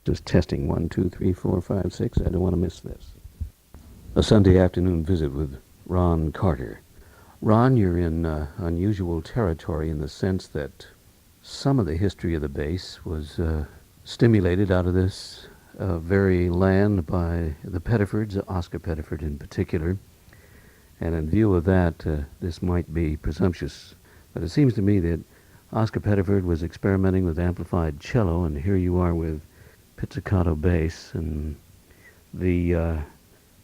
Just testing 1, 2, 3, 4, 5, 6. I don't want to miss this. A Sunday afternoon visit with Ron Carter. Ron, you're in unusual territory in the sense that some of the history of the bass was stimulated out of this very land by the Pettifords, Oscar Pettiford in particular. And in view of that, this might be presumptuous, but it seems to me that Oscar Pettiford was experimenting with amplified cello, and here you are with pizzicato bass, and the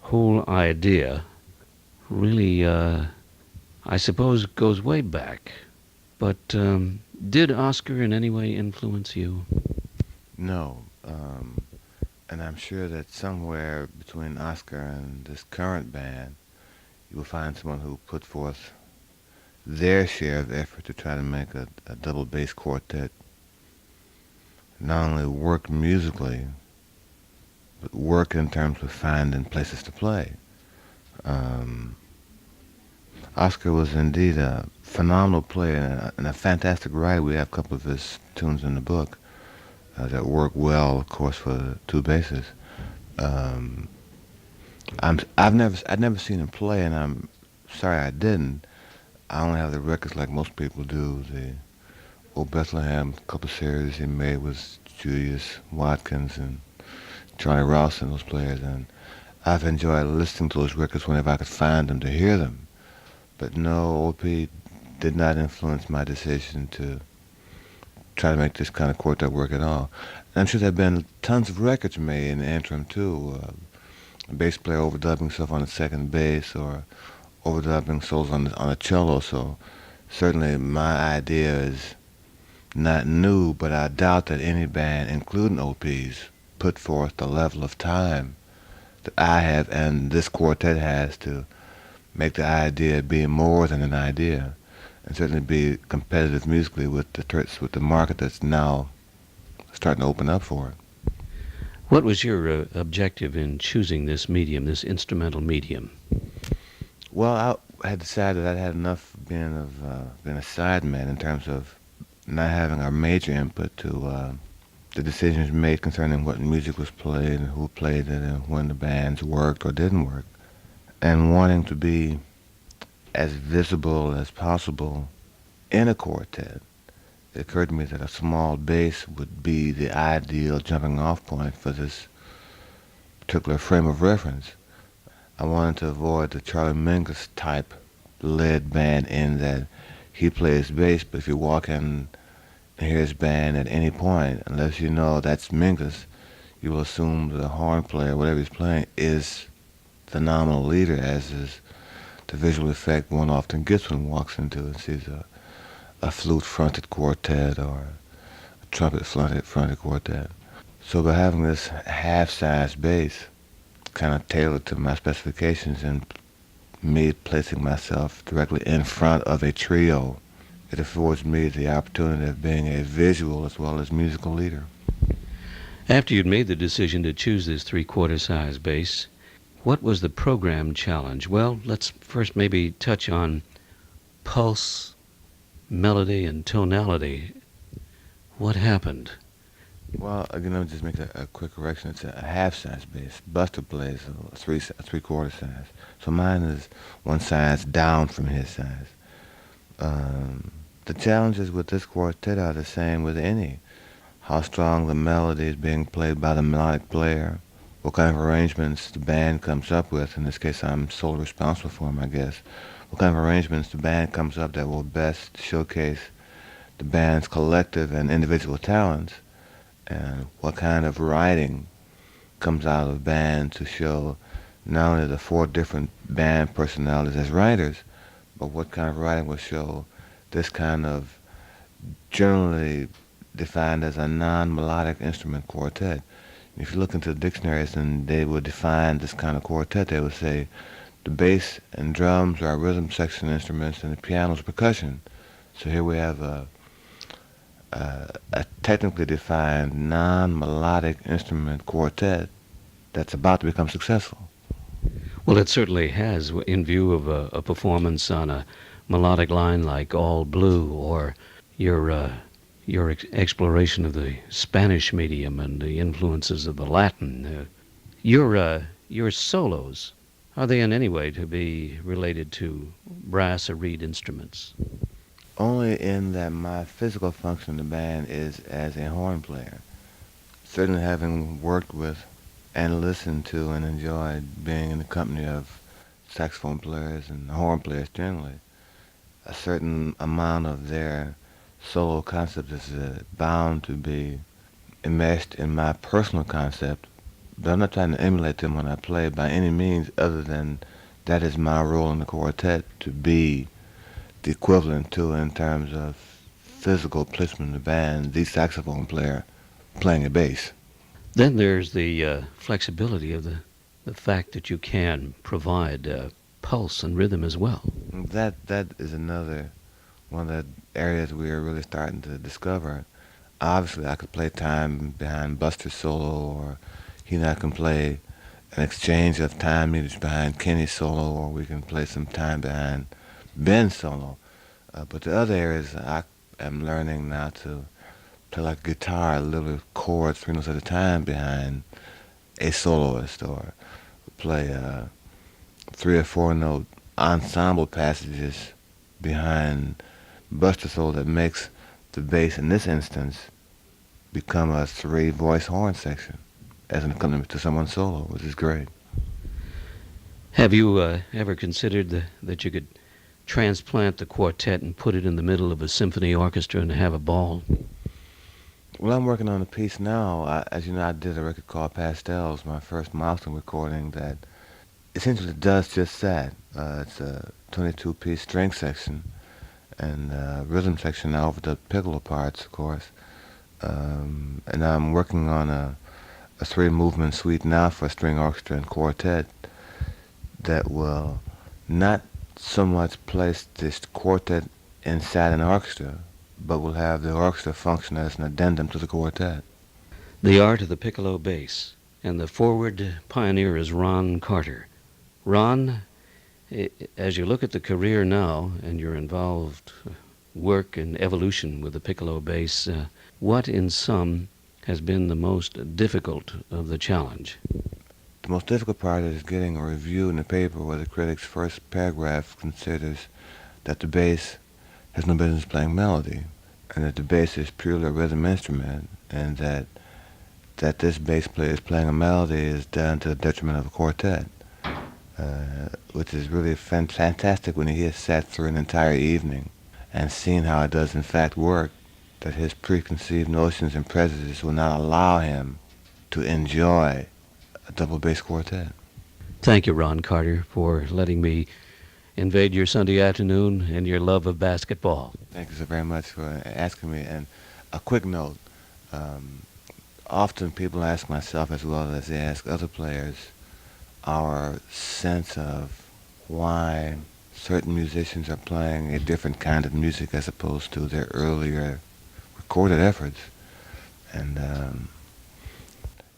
whole idea really, I suppose, goes way back. But did Oscar in any way influence you? No, and I'm sure that somewhere between Oscar and this current band, you will find someone who put forth their share of effort to try to make a double bass quartet not only work musically, but work in terms of finding places to play. Um, Oscar was indeed a phenomenal player and a fantastic writer. We have a couple of his tunes in the book that work well, of course, for the two basses. Um, I'd never seen him play, and I'm sorry I didn't. I only have the records like most people do. The Old Bethlehem couple series he made with Julius Watkins and Charlie Ross and those players, and I've enjoyed listening to those records whenever I could find them to hear them. But no, OP did not influence my decision to try to make this kind of quartet work at all. And I'm sure there have been tons of records made in the interim too. A bass player overdubbing himself on the second bass or overdubbing solos on a cello. So certainly my idea is not new, but I doubt that any band, including OP's, put forth the level of time that I have and this quartet has to make the idea be more than an idea, and certainly be competitive musically with the market that's now starting to open up for it. What was your objective in choosing this medium, this instrumental medium? Well, I had decided I'd had enough being a sideman in terms of not having our major input to the decisions made concerning what music was played and who played it and when the bands worked or didn't work, and wanting to be as visible as possible in a quartet. It occurred to me that a small bass would be the ideal jumping off point for this particular frame of reference. I wanted to avoid the Charlie Mingus type led band in that he plays bass, but if you walk in and hear his band at any point, unless you know that's Mingus, you will assume the horn player, whatever he's playing, is the nominal leader, as is the visual effect one often gets when one walks into and sees a flute-fronted quartet or a trumpet-fronted quartet. So by having this half-size bass kind of tailored to my specifications and me placing myself directly in front of a trio, it affords me the opportunity of being a visual as well as musical leader. After you'd made the decision to choose this three-quarter size bass, what was the program challenge? Well, let's first maybe touch on pulse, melody, and tonality. What happened? Well, again, let me just make a quick correction. It's a half-size bass. Buster plays a three-quarter size. So mine is one size down from his size. The challenges with this quartet are the same with any. How strong the melody is being played by the melodic player, what kind of arrangements the band comes up with. In this case, I'm solely responsible for them, I guess. What kind of arrangements the band comes up that will best showcase the band's collective and individual talents, and what kind of writing comes out of the band to show not only the four different band personalities as writers, but what kind of writing will show this kind of generally defined as a non-melodic instrument quartet. If you look into the dictionaries and they would define this kind of quartet, they would say the bass and drums are rhythm section instruments and the piano is percussion. So here we have a technically defined non-melodic instrument quartet that's about to become successful. Well, it certainly has, in view of a performance on a melodic line like All Blue or your your exploration of the Spanish medium and the influences of the Latin. Your solos, are they in any way to be related to brass or reed instruments? Only in that my physical function in the band is as a horn player. Certainly having worked with and listened to and enjoyed being in the company of saxophone players and horn players generally, a certain amount of their solo concept is bound to be enmeshed in my personal concept, but I'm not trying to emulate them when I play by any means other than that is my role in the quartet to be the equivalent to in terms of physical placement in the band, the saxophone player playing a bass. Then there's the flexibility of the fact that you can provide pulse and rhythm as well. That is another one of the areas we are really starting to discover. Obviously, I could play time behind Buster's solo, or he and I can play an exchange of time meters behind Kenny's solo, or we can play some time behind Ben's solo. But the other areas, I am learning now to play like guitar, little chords, 3 notes at a time behind a soloist, or play 3 or 4 note ensemble passages behind Buster's solo that makes the bass in this instance become a 3 voice horn section as an accompaniment to someone's solo, which is great. Have you ever considered that you could transplant the quartet and put it in the middle of a symphony orchestra and have a ball? Well, I'm working on a piece now. As you know, I did a record called Pastels, my first milestone recording that essentially does just that. It's a 22-piece string section and rhythm section now over the piccolo parts, of course. And I'm working on a 3-movement suite now for string orchestra and quartet that will not so much place this quartet inside an orchestra, but will have the orchestra function as an addendum to the quartet. The art of the piccolo bass, and the forward pioneer is Ron Carter. Ron, as you look at the career now and your involved work and evolution with the piccolo bass, what in sum has been the most difficult of the challenge? The most difficult part is getting a review in the paper where the critic's first paragraph considers that the bass has no business playing melody, and that the bass is purely a rhythm instrument, and that this bass player is playing a melody is done to the detriment of a quartet, which is really fantastic when he has sat through an entire evening and seen how it does in fact work, that his preconceived notions and prejudices will not allow him to enjoy a double bass quartet. Thank you, Ron Carter, for letting me invade your Sunday afternoon and your love of basketball. Thank you so very much for asking me. And a quick note, often people ask myself as well as they ask other players our sense of why certain musicians are playing a different kind of music as opposed to their earlier recorded efforts. And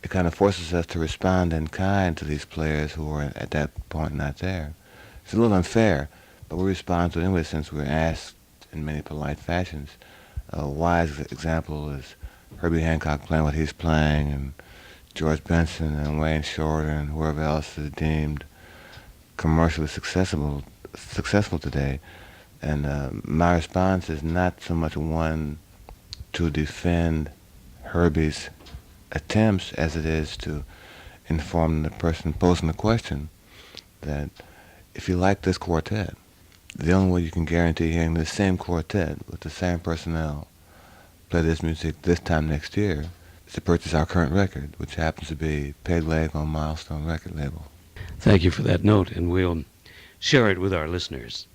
it kind of forces us to respond in kind to these players who are at that point not there. It's a little unfair, but we respond to it anyway since we're asked in many polite fashions. A wise example is Herbie Hancock playing what he's playing, and George Benson and Wayne Shorter and whoever else is deemed commercially successful today. And my response is not so much one to defend Herbie's attempts as it is to inform the person posing the question that if you like this quartet, the only way you can guarantee hearing the same quartet with the same personnel play this music this time next year is to purchase our current record, which happens to be Peg Leg on Milestone record label. Thank you for that note, and we'll share it with our listeners.